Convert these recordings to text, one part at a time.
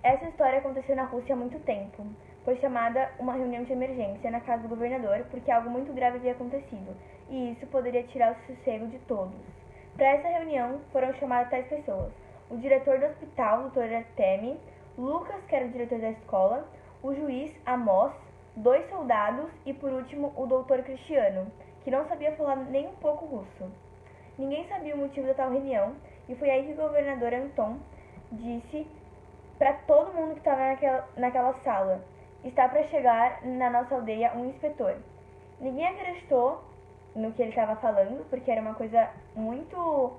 Essa história aconteceu na Rússia há muito tempo. Foi chamada uma reunião de emergência na casa do governador porque algo muito grave havia acontecido, e isso poderia tirar o sossego de todos. Para essa reunião foram chamadas tais pessoas: o diretor do hospital, Dr. Artemi, Lucas, que era o diretor da escola, o juiz Amos, 2 soldados e, por último, o doutor Cristiano, que não sabia falar nem um pouco russo. Ninguém sabia o motivo da tal reunião, e foi aí que o governador Anton disse para todo mundo que estava naquela sala: está para chegar na nossa aldeia um inspetor. Ninguém acreditou no que ele estava falando, porque era uma coisa muito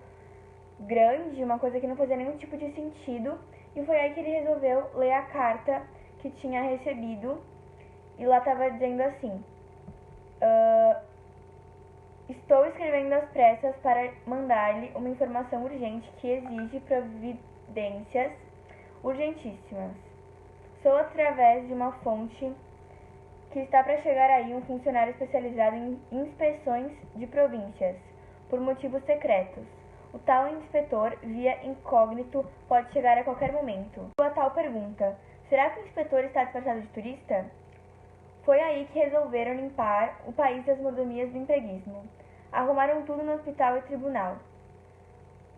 grande, uma coisa que não fazia nenhum tipo de sentido, e foi aí que ele resolveu ler a carta que tinha recebido, e lá estava dizendo assim: estou escrevendo às pressas para mandar-lhe uma informação urgente que exige providências urgentíssimas. Sou através de uma fonte que está para chegar aí um funcionário especializado em inspeções de províncias, por motivos secretos. O tal inspetor, via incógnito, pode chegar a qualquer momento. A tal pergunta: será que o inspetor está disfarçado de turista? Foi aí que resolveram limpar o país das mordomias do empreguismo. Arrumaram tudo no hospital e tribunal.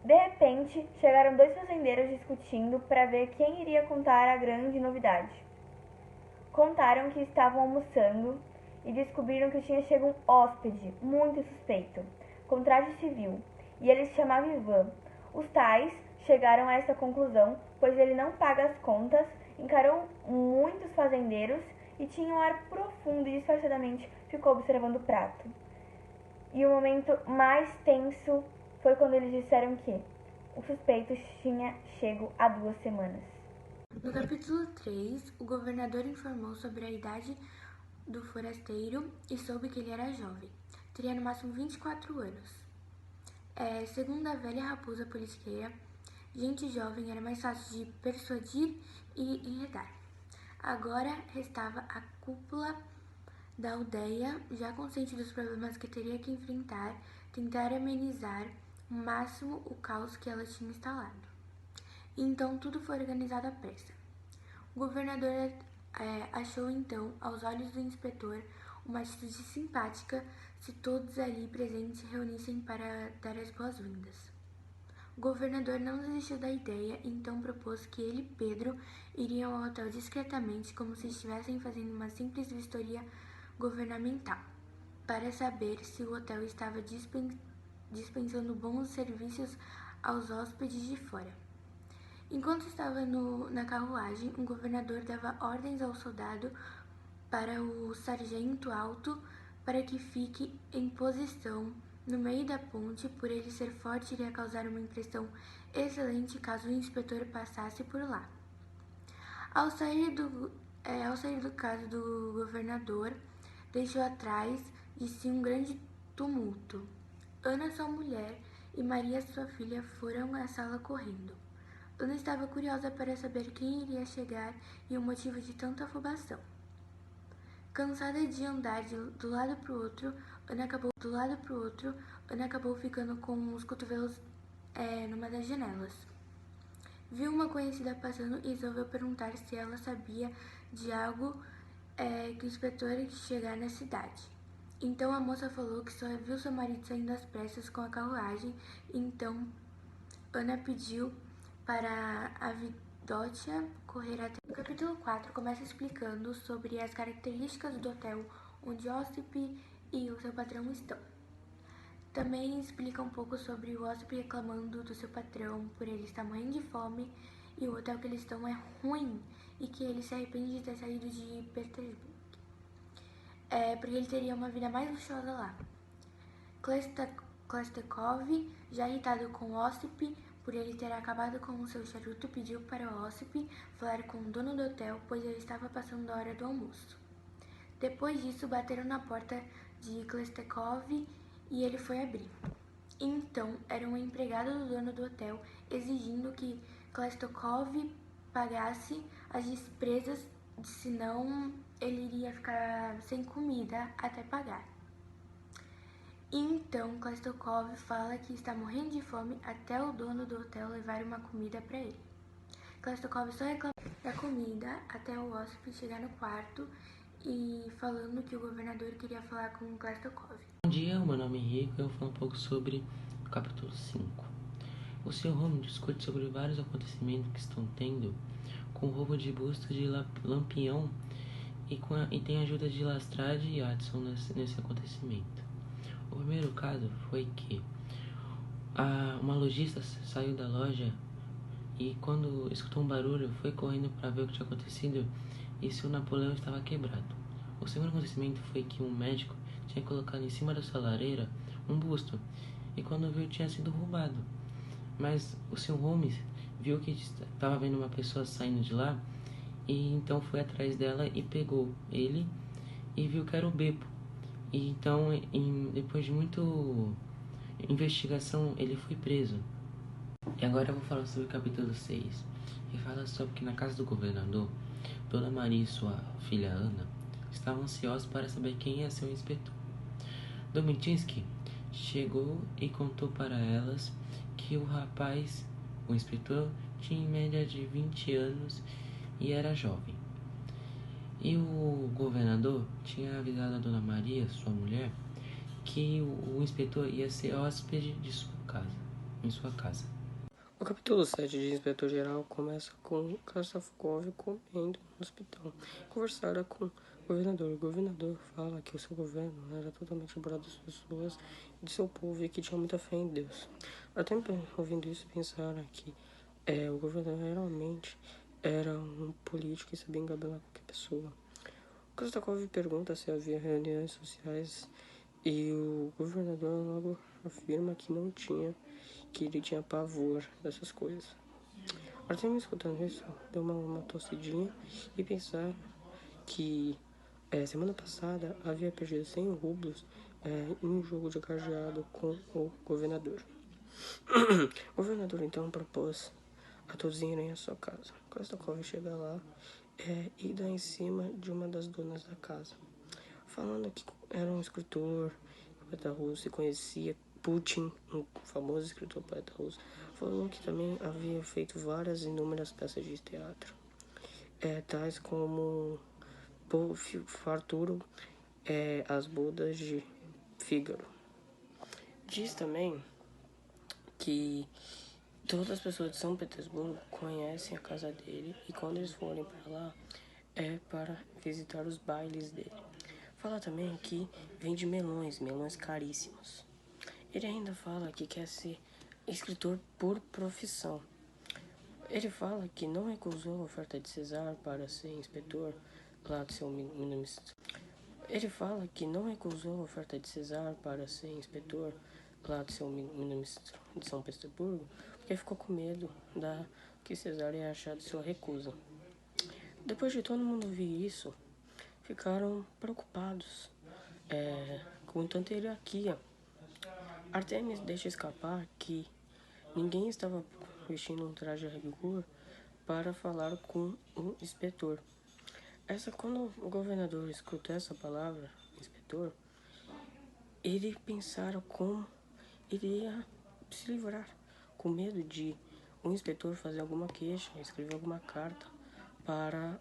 De repente, chegaram 2 fazendeiros discutindo para ver quem iria contar a grande novidade. Contaram que estavam almoçando e descobriram que tinha chegado um hóspede muito suspeito, com traje civil, e ele se chamava Ivan. Os tais chegaram a essa conclusão, pois ele não paga as contas, encarou muitos fazendeiros e tinha um ar profundo e disfarçadamente ficou observando o prato. E o momento mais tenso foi quando eles disseram que o suspeito tinha chego há 2 semanas. No capítulo 3, o governador informou sobre a idade do forasteiro e soube que ele era jovem. Teria no máximo 24 anos. Segundo a velha raposa politiqueira, gente jovem era mais fácil de persuadir e enredar. Agora restava a cúpula da aldeia, já consciente dos problemas que teria que enfrentar, tentar amenizar o máximo o caos que ela tinha instalado. Então tudo foi organizado à pressa. O governador achou então, aos olhos do inspetor, uma atitude simpática se todos ali presentes se reunissem para dar as boas-vindas. O governador não desistiu da ideia, então propôs que ele e Pedro iriam ao hotel discretamente, como se estivessem fazendo uma simples vistoria governamental, para saber se o hotel estava dispensando bons serviços aos hóspedes de fora. Enquanto estava na carruagem, o governador dava ordens ao soldado para o sargento alto para que fique em posição no meio da ponte. Por ele ser forte, iria causar uma impressão excelente caso o inspetor passasse por lá. Ao sair do caso do governador, deixou atrás de si um grande tumulto. Ana, sua mulher, e Maria, sua filha, foram à sala correndo. Ana estava curiosa para saber quem iria chegar e o motivo de tanta afobação. Cansada de andar do lado para o outro, Ana acabou ficando com os cotovelos numa das janelas. Viu uma conhecida passando e resolveu perguntar se ela sabia de algo que o inspetor ia chegar na cidade. Então a moça falou que só viu seu marido saindo às pressas com a carruagem. Então Ana pediu para a Vidótia correr até. O capítulo 4 começa explicando sobre as características do hotel onde Ossip e o seu patrão estão. Também explica um pouco sobre o Ossip reclamando do seu patrão por ele estar morrendo de fome e o hotel que eles estão é ruim e que ele se arrepende de ter saído de Petersburg, porque ele teria uma vida mais luxuosa lá. Klastekov, já irritado com Ossip por ele ter acabado com o seu charuto, pediu para Ossip falar com o dono do hotel, pois ele estava passando a hora do almoço. Depois disso, bateram na porta de Klastekov e ele foi abrir. Então, era um empregado do dono do hotel exigindo que Klastekov pagasse as despesas, senão ele iria ficar sem comida até pagar. Então, Klastekov fala que está morrendo de fome até o dono do hotel levar uma comida para ele. Klastekov só reclama. da comida até o hóspede chegar no quarto e falando que o governador queria falar com o Klastukov. Bom dia, meu nome é Henrique e eu vou falar um pouco sobre o capítulo 5. O Sr. Holmes discute sobre vários acontecimentos que estão tendo com o roubo de busto de Lampião e tem a ajuda de Lestrade e Addison nesse acontecimento. O primeiro caso foi que uma lojista saiu da loja e quando escutou um barulho foi correndo para ver o que tinha acontecido e seu Napoleão estava quebrado. O segundo acontecimento foi que um médico tinha colocado em cima da sua lareira um busto e quando viu tinha sido roubado. Mas o Sr. Holmes viu que estava vendo uma pessoa saindo de lá e então foi atrás dela e pegou ele e viu que era o Beppo. E então, depois de muito investigação, ele foi preso. E agora eu vou falar sobre o capítulo 6, que fala sobre que na casa do governador, Dona Maria e sua filha Ana estavam ansiosos para saber quem ia ser o inspetor. Domitinsky chegou e contou para elas que o rapaz, o inspetor, tinha em média de 20 anos e era jovem. E o governador tinha avisado a Dona Maria, sua mulher, que o inspetor ia ser hóspede de em sua casa. O capítulo 7 de Inspetor-Geral começa com Klastukov comendo no hospital. Conversara com o governador. O governador fala que o seu governo era totalmente separado das pessoas e de seu povo e que tinha muita fé em Deus. Até ouvindo isso, pensaram que o governador realmente era um político e sabia engabelar qualquer pessoa. Klastukov pergunta se havia reuniões sociais e o governador logo afirma que não tinha, que ele tinha pavor dessas coisas. Artemio, escutando isso, deu uma tossidinha e pensar que semana passada havia perdido 100 rublos em um jogo de cadeado com o governador. O governador então propôs a todos irem à sua casa. Klastukov chega lá e dá em cima de uma das donas da casa, falando que era um escritor, poeta russo, e conhecia Putin, um famoso escritor poeta russo. Falou que também havia feito inúmeras peças de teatro, tais como Farturo, As Bodas de Fígaro. Diz também que todas as pessoas de São Petersburgo conhecem a casa dele e quando eles forem para lá é para visitar os bailes dele. Fala também que vende melões caríssimos. Ele ainda fala que quer ser escritor por profissão. Ele fala que não recusou a oferta de César para ser inspetor lá do seu ministro. Ele fala que não recusou a oferta de César para ser inspetor lá do seu ministro de São Petersburgo, porque ficou com medo que César ia achar de sua recusa. Depois de todo mundo ver isso, ficaram preocupados com tanta hierarquia. Artemis deixa escapar que ninguém estava vestindo um traje a rigor para falar com o inspetor. Quando o governador escutou essa palavra, inspetor, ele pensara como ele ia se livrar, com medo de o inspetor fazer alguma queixa, escrever alguma carta para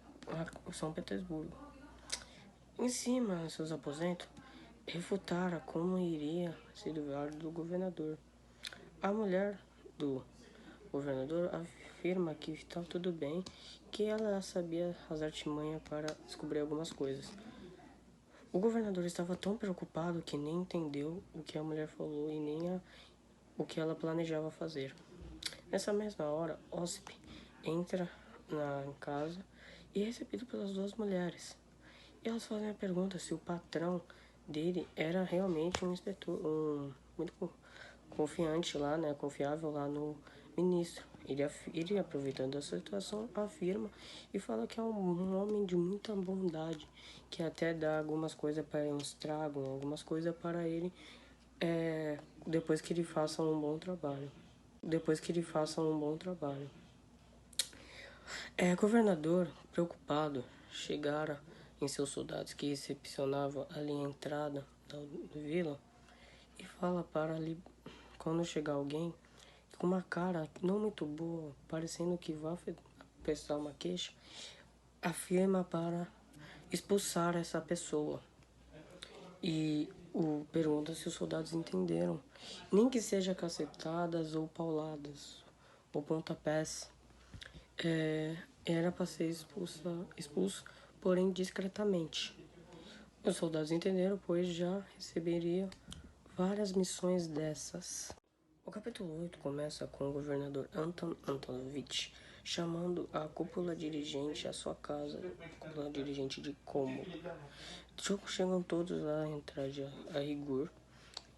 São Petersburgo. Em cima dos seus aposentos, refutara como iria se livrar do governador. A mulher do governador afirma que está tudo bem, que ela sabia as artimanhas para descobrir algumas coisas. O governador estava tão preocupado que nem entendeu o que a mulher falou e nem o que ela planejava fazer. Nessa mesma hora, Osip entra na casa e é recebido pelas duas mulheres. E elas fazem a pergunta se o patrão dele era realmente um inspetor, muito confiante lá, confiável lá no ministro. Ele, aproveitando a situação, afirma e fala que é um homem de muita bondade, que até dá algumas coisas para uns tragos, algumas coisas para ele, depois que ele faça um bom trabalho. Governador, preocupado, chegara em seus soldados que recepcionavam ali a entrada da vila e fala para ali, quando chegar alguém com uma cara não muito boa, parecendo que vai prestar uma queixa, afirma para expulsar essa pessoa. E pergunta se os soldados entenderam. Nem que seja cacetadas ou pauladas ou pontapés. Era para ser expulso, porém discretamente. Os soldados entenderam, pois já receberia várias missões dessas. O capítulo 8 começa com o governador Anton Antonovich chamando a cúpula dirigente à sua casa, cúpula dirigente de Cômodo. Chegam todos lá a entrar a rigor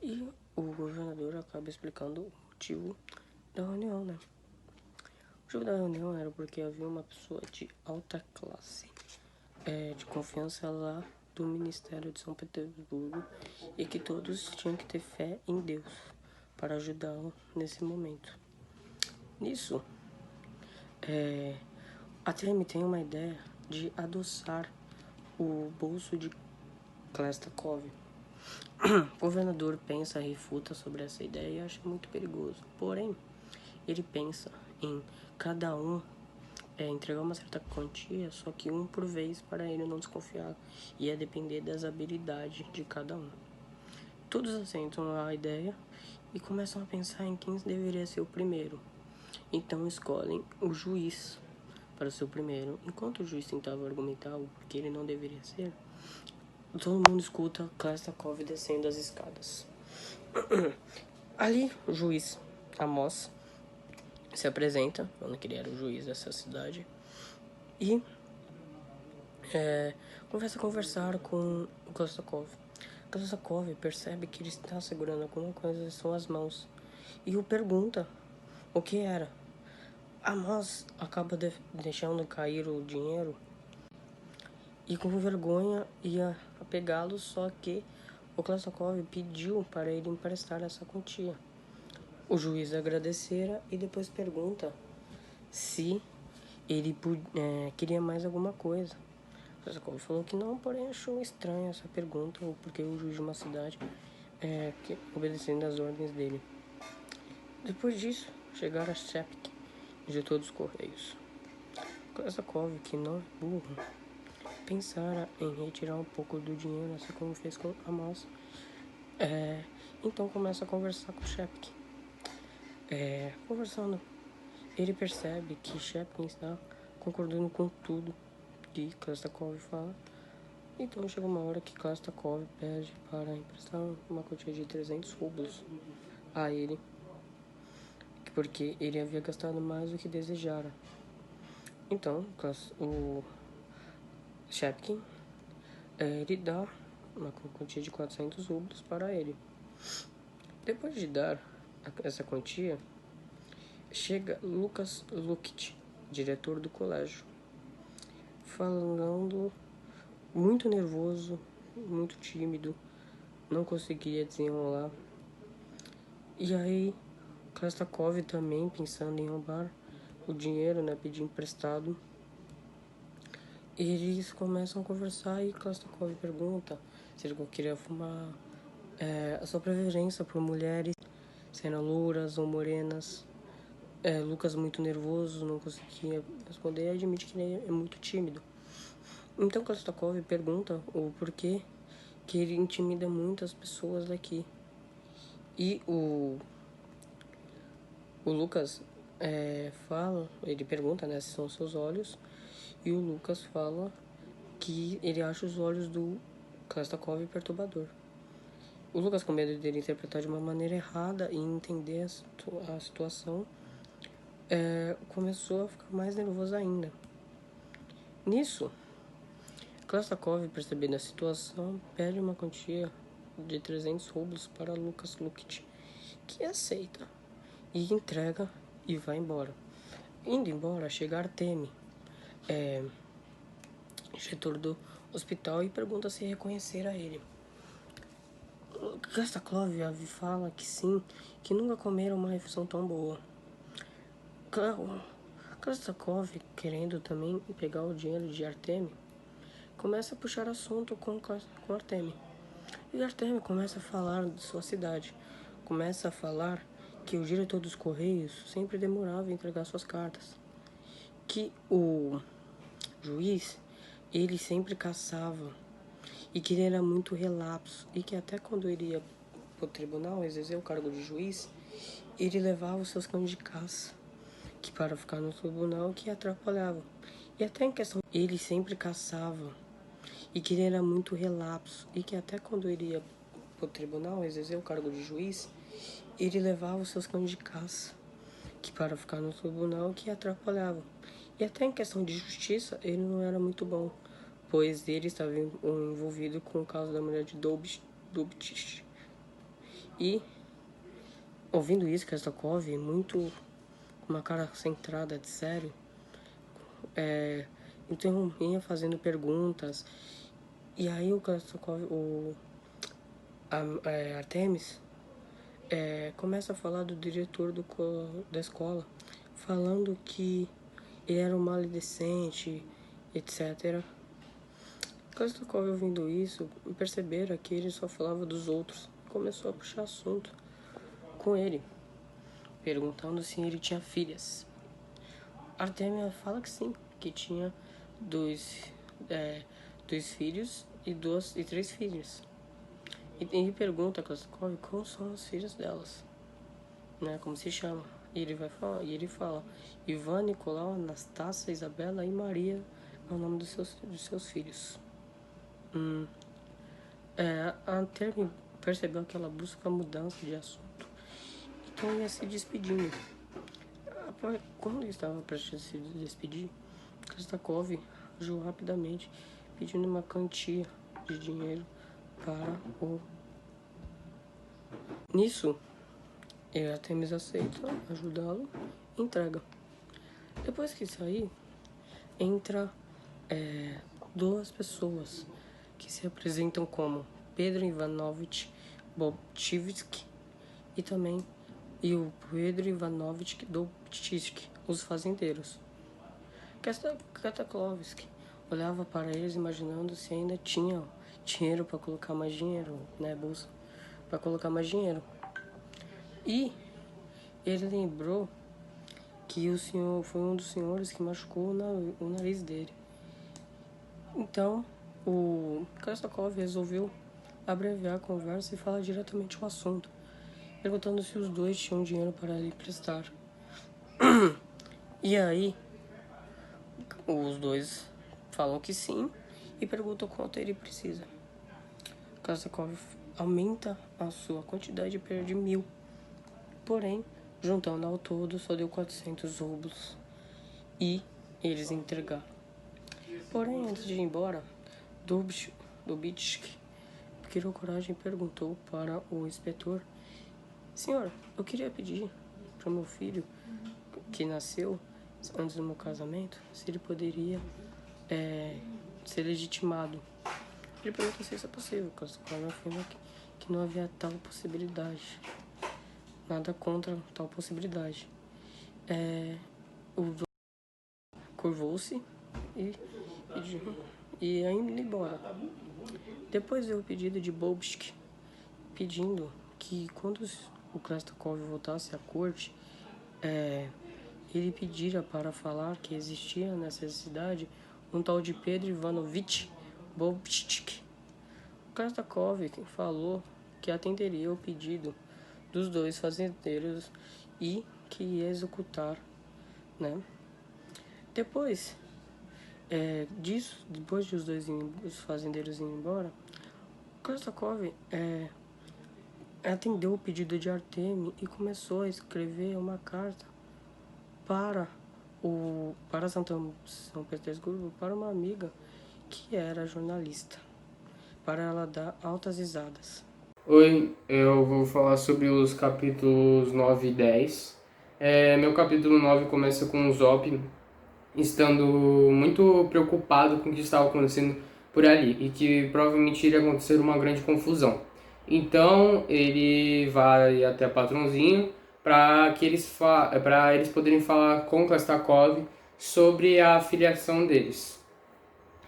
e o governador acaba explicando o motivo da reunião, né? O motivo da reunião era porque havia uma pessoa de alta classe, de confiança lá do Ministério de São Petersburgo e que todos tinham que ter fé em Deus para ajudá-lo nesse momento. Nisso, a Treme tem uma ideia de adoçar o bolso de Klestakov. O governador pensa, refuta sobre essa ideia e acha muito perigoso. Porém, ele pensa em cada um entregar uma certa quantia, só que um por vez, para ele não desconfiar. Ia depender das habilidades de cada um. Todos assentam a ideia e começam a pensar em quem deveria ser o primeiro. Então escolhem o juiz para ser o primeiro. Enquanto o juiz tentava argumentar o porquê ele não deveria ser, todo mundo escuta Klestakov descendo as escadas. Ali, o juiz Amos se apresenta, falando que ele era o juiz dessa cidade, e começa a conversar com o Klestakov. Klestakov percebe que ele está segurando alguma coisa em suas mãos e o pergunta o que era. Amos acaba deixando cair o dinheiro e com vergonha ia pegá-lo, só que o Klestakov pediu para ele emprestar essa quantia. O juiz agradecera e depois pergunta se ele queria mais alguma coisa. O Klestakov falou que não, porém achou estranha essa pergunta, porque o juiz de uma cidade obedecendo às ordens dele. Depois disso, chegaram a Shepk, de todos os correios. Klestakov, que não é burro, pensara em retirar um pouco do dinheiro, assim como fez com Amos. Então começa a conversar com Shepk. Conversando, ele percebe que Shepkin está concordando com tudo que Klestakov fala. Então chega uma hora que Klestakov pede para emprestar uma quantia de 300 rublos a ele, porque ele havia gastado mais do que desejara. Então o Shepkin ele dá uma quantia de 400 rublos para ele. Depois de dar essa quantia, chega Lucas Lukic, diretor do colégio, falando muito nervoso, muito tímido, não conseguia desenrolar. E aí, Klestakov também, pensando em roubar o dinheiro, pedir emprestado, eles começam a conversar e Klestakov pergunta se ele queria fumar a sua preferência por mulheres, sendo louras ou morenas. Lucas, muito nervoso, não conseguia responder e admite que ele é muito tímido. Então Klestakov pergunta o porquê que ele intimida muitas pessoas daqui. E o Lucas fala, ele pergunta se são seus olhos, e o Lucas fala que ele acha os olhos do Klestakov perturbador. O Lucas, com medo dele interpretar de uma maneira errada e entender a situação, começou a ficar mais nervoso ainda. Nisso, Klestakov, percebendo a situação, pede uma quantia de 300 rublos para Lucas Lukic, que aceita e entrega e vai embora. Indo embora, chega Artemi, diretor do hospital, e pergunta se reconhecera ele. Klestakov fala que sim, que nunca comeram uma refeição tão boa. Klestakov, querendo também pegar o dinheiro de Artemi, começa a puxar assunto com Artemi. E Artemi começa a falar de sua cidade. Começa a falar que o diretor dos Correios sempre demorava a entregar suas cartas. que o juiz, ele sempre caçava e que ele era muito relapso e que até quando ele ia pro tribunal exercer o cargo de juiz, ele levava os seus cães de caça, que para ficar no tribunal que atrapalhavam. E até em questão, ele sempre caçava e que ele era muito relapso e que até quando ele ia pro tribunal exercer o cargo de juiz, ele levava os seus cães de caça, que para ficar no tribunal que atrapalhavam. E até em questão de justiça, ele não era muito bom, pois ele estava envolvido com o caso da mulher de Dobitsch. E, ouvindo isso, Kestakov, muito com uma cara centrada de sério, interrompia fazendo perguntas. E aí o Kestakov, Artemis, começa a falar do diretor da escola, falando que ele era um maledicente, etc. Kestakov, ouvindo isso, perceberam que ele só falava dos outros. Começou a puxar assunto com ele, perguntando se ele tinha filhas. Artemia fala que sim, que tinha dois filhos e 3 filhas. E ele pergunta a Kestakov como são as filhas delas, né, como se chama. E ele fala, Ivan, Nicolau, Anastácia, Isabela e Maria é o nome dos seus filhos. A Artemia percebeu que ela busca mudança de assunto, então ia se despedindo. Quando ele estava prestes a se despedir, Kestakov agiu rapidamente, pedindo uma quantia de dinheiro para o... Nisso, a Artemis aceita ajudá-lo e entrega. Depois que sair, entra 2 pessoas que se apresentam como Pedro Ivanovich Bobchivsky e o Pedro Ivanovich Dobchivsky, os fazendeiros. Kestaklovsky olhava para eles imaginando se ainda tinha dinheiro para colocar mais dinheiro, né, bolsa, para colocar mais dinheiro. E ele lembrou que o senhor foi um dos senhores que machucou o nariz dele. Então, o Kestakov resolveu abreviar a conversa e falar diretamente o assunto, perguntando se os dois tinham dinheiro para lhe prestar. E aí, os dois falam que sim e perguntam quanto ele precisa. Kestakov aumenta a sua quantidade de 1.000. Porém, juntando ao todo, só deu 400 rublos. E eles entregaram. Porém, antes de ir embora, Dobitsch criou coragem e perguntou para o inspetor: Senhor, eu queria pedir para o meu filho, que nasceu antes do meu casamento, se ele poderia ser legitimado. Ele perguntou se isso é possível, Kestakov afirma que não havia tal possibilidade. Nada contra tal possibilidade. O curvou-se e indo embora. Depois veio o pedido de Bobchivsky, pedindo que quando o Kestakov voltasse à corte, ele pedira para falar que existia nessa cidade um tal de Pedro Ivanovich Bobchivsky. O Kestakov falou que atenderia o pedido dos 2 fazendeiros e que ia executar, né? Depois disso, depois de os fazendeiros irem embora, Kestakov atendeu o pedido de Artemio e começou a escrever uma carta para São Petersburgo, para uma amiga que era jornalista, para ela dar altas risadas. Oi, eu vou falar sobre os capítulos 9 e 10. Meu capítulo 9 começa com o Zop estando muito preocupado com o que estava acontecendo por ali e que provavelmente iria acontecer uma grande confusão. Então ele vai até a patrãozinho para eles poderem falar com Kestakov sobre a filiação deles.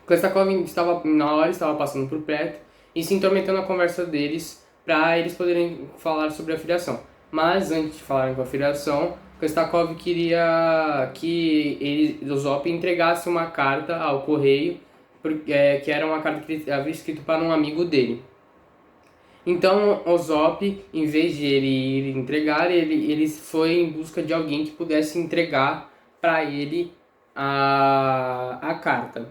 Kestakov na hora estava passando por perto e se intrometendo na conversa deles para eles poderem falar sobre a filiação. Mas antes de falarem com a filiação, Kostakov queria que o Zop entregasse uma carta ao correio, que era uma carta que ele havia escrito para um amigo dele. Então o Zop, em vez de ele ir entregar, ele foi em busca de alguém que pudesse entregar para ele a carta.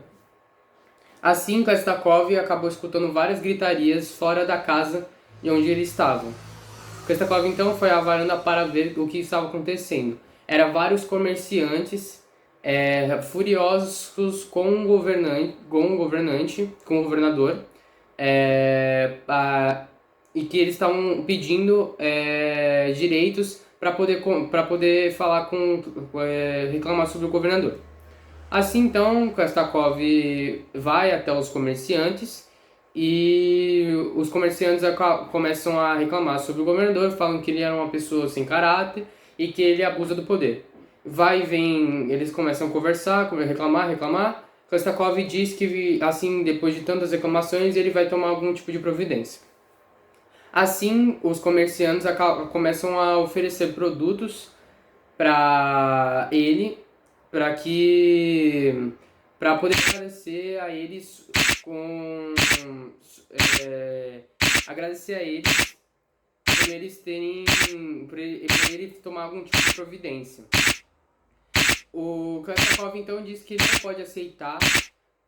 Assim, Kostakov acabou escutando várias gritarias fora da casa de onde ele estava. Kostakov então foi à varanda para ver o que estava acontecendo. Eram vários comerciantes furiosos com o governador, e que eles estavam pedindo direitos para poder falar reclamar sobre o governador. Assim então, Kostakov vai até os comerciantes e os comerciantes começam a reclamar sobre o governador, falam que ele era uma pessoa sem caráter e que ele abusa do poder. Vai e vem, eles começam a conversar, reclamar. Kostakov diz que, assim, depois de tantas reclamações, ele vai tomar algum tipo de providência. Assim, os comerciantes começam a oferecer produtos para ele, para poder agradecer a eles por ele tomar algum tipo de providência. O Kostakov então diz que ele não pode aceitar,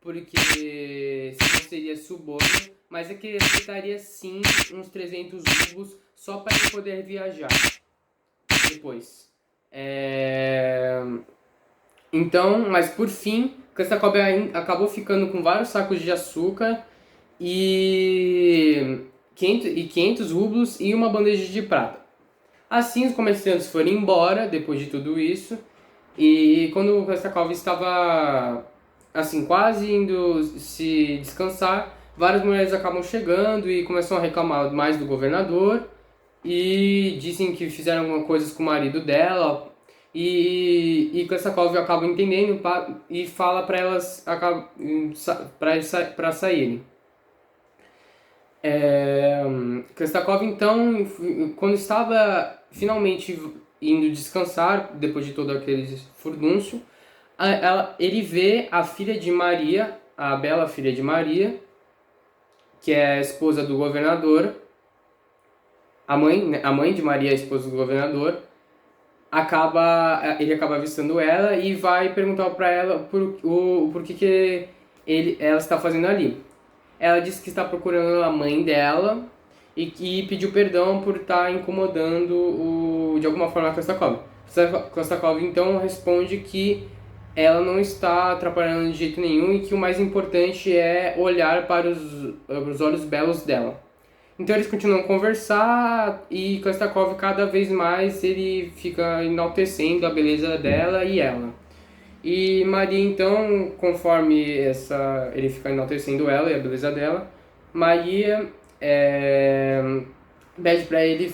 porque senão seria suborno, mas é que ele aceitaria sim uns 300 rublos só para ele poder viajar depois. Então, mas por fim, Kostakov acabou ficando com vários sacos de açúcar e 500 rublos e uma bandeja de prata. Assim, os comerciantes foram embora depois de tudo isso, e quando o Kostakov estava assim, quase indo se descansar, várias mulheres acabam chegando e começam a reclamar mais do governador e dizem que fizeram alguma coisa com o marido dela. E Kostakov acaba entendendo e fala para elas para saírem. Kostakov então, quando estava finalmente indo descansar depois de todo aquele furdúncio, ele vê a filha de Maria, a bela filha de Maria, que é a esposa do governador, a mãe de Maria, a esposa do governador. Ele acaba avistando ela e vai perguntar para ela por que ela está fazendo ali. Ela diz que está procurando a mãe dela e que pediu perdão por estar incomodando de alguma forma a Kostakov. Kostakov então responde que ela não está atrapalhando de jeito nenhum e que o mais importante é olhar para os olhos belos dela. Então eles continuam a conversar e Kostakov cada vez mais ele fica enaltecendo a beleza dela e ela. E Maria então, conforme ele fica enaltecendo ela e a beleza dela, Maria pede para ele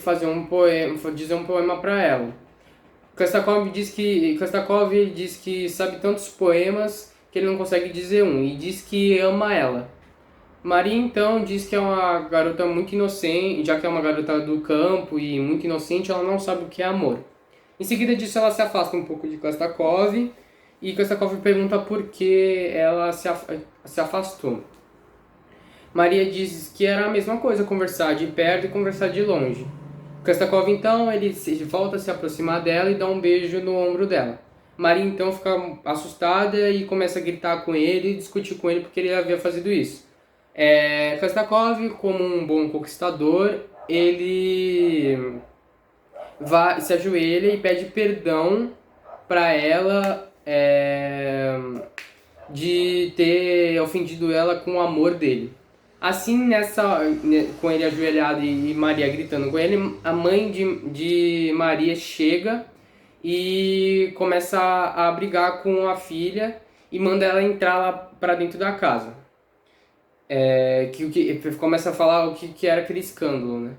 dizer um poema para ela. Kostakov diz que sabe tantos poemas que ele não consegue dizer um e diz que ama ela. Maria então diz que é uma garota muito inocente, já que é uma garota do campo e muito inocente, ela não sabe o que é amor. Em seguida disso ela se afasta um pouco de Kostakov e Kostakov pergunta por que ela se afastou. Maria diz que era a mesma coisa, conversar de perto e conversar de longe. Kostakov então ele volta a se aproximar dela e dá um beijo no ombro dela. Maria então fica assustada e começa a gritar com ele e discutir com ele porque ele havia feito isso. Kostakov, como um bom conquistador, ele se ajoelha e pede perdão para ela de ter ofendido ela com o amor dele. Assim, com ele ajoelhado e Maria gritando com ele, a mãe de Maria chega e começa a brigar com a filha e manda ela entrar lá para dentro da casa. Que começa a falar o que era aquele escândalo, né?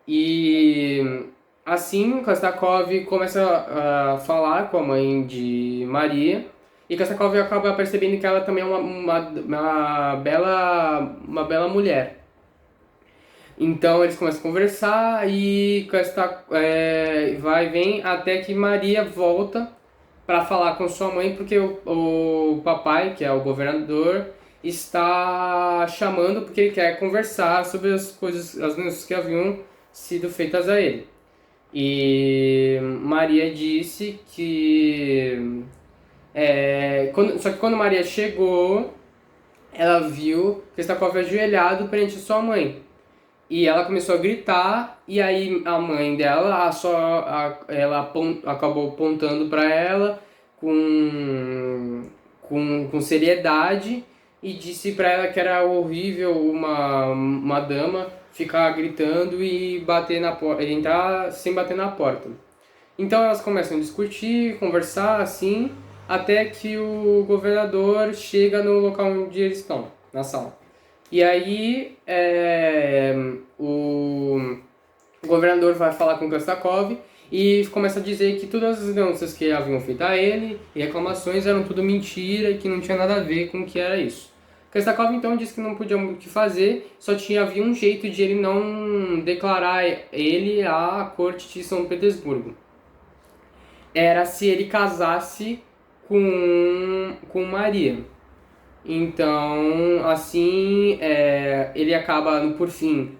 E assim, Kostakov começa a falar com a mãe de Maria e Kostakov acaba percebendo que ela também é uma bela mulher. Então eles começam a conversar e vai e vem até que Maria volta para falar com sua mãe, porque o papai, que é o governador, está chamando porque ele quer conversar sobre as denúncias que haviam sido feitas a ele. E Maria disse que... só que quando Maria chegou, ela viu Kestakov ajoelhado perante sua mãe. E ela começou a gritar, e aí a mãe dela acabou apontando para ela com seriedade e disse para ela que era horrível uma dama ficar gritando e bater na porta, entrar sem bater na porta. Então elas começam a discutir, conversar assim, até que o governador chega no local onde eles estão, na sala. E aí o governador vai falar com Kestakov e começa a dizer que todas as denúncias que haviam feito a ele e reclamações eram tudo mentira e que não tinha nada a ver com o que era isso. Kestakov então disse que não podia muito o que fazer, havia um jeito de ele não declarar ele à corte de São Petersburgo. Era se ele casasse com Maria. Então, assim, ele acaba, por fim,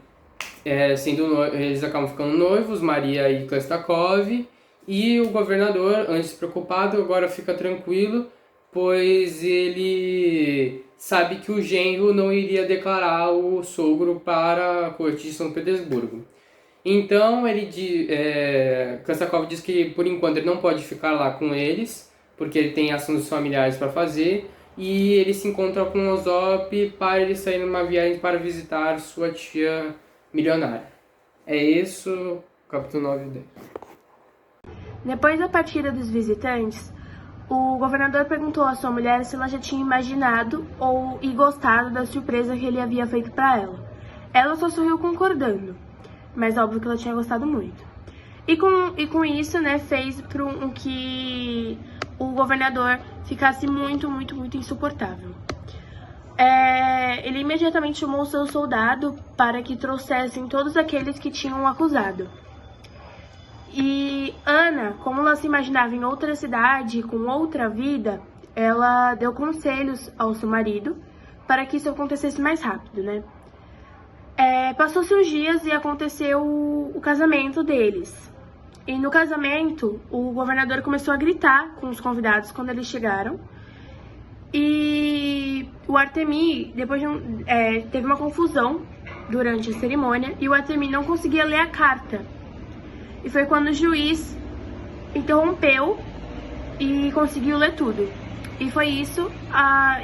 eles acabam ficando noivos, Maria e Kestakov, e o governador, antes preocupado, agora fica tranquilo, pois ele sabe que o genro não iria declarar o sogro para a corte de São Petersburgo. Então, Kestakov diz que, por enquanto, ele não pode ficar lá com eles, porque ele tem assuntos familiares para fazer, e ele se encontra com Ozop para ele sair numa viagem para visitar sua tia milionária. É isso, capítulo 9 e 10. Depois da partida dos visitantes, o governador perguntou à sua mulher se ela já tinha imaginado e gostado da surpresa que ele havia feito para ela. Ela só sorriu concordando, mas óbvio que ela tinha gostado muito. E com isso, né, fez com que o governador ficasse muito, muito, muito insuportável. Ele imediatamente chamou seu soldado para que trouxessem todos aqueles que tinham acusado. E Ana, como ela se imaginava em outra cidade, com outra vida, ela deu conselhos ao seu marido para que isso acontecesse mais rápido, né? Passou-se os dias e aconteceu o casamento deles. E no casamento, o governador começou a gritar com os convidados quando eles chegaram. E o Artemi, depois teve uma confusão durante a cerimônia e o Artemi não conseguia ler a carta. E foi quando o juiz interrompeu e conseguiu ler tudo. E foi isso,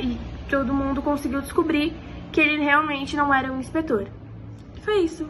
e todo mundo conseguiu descobrir que ele realmente não era um inspetor. Foi isso.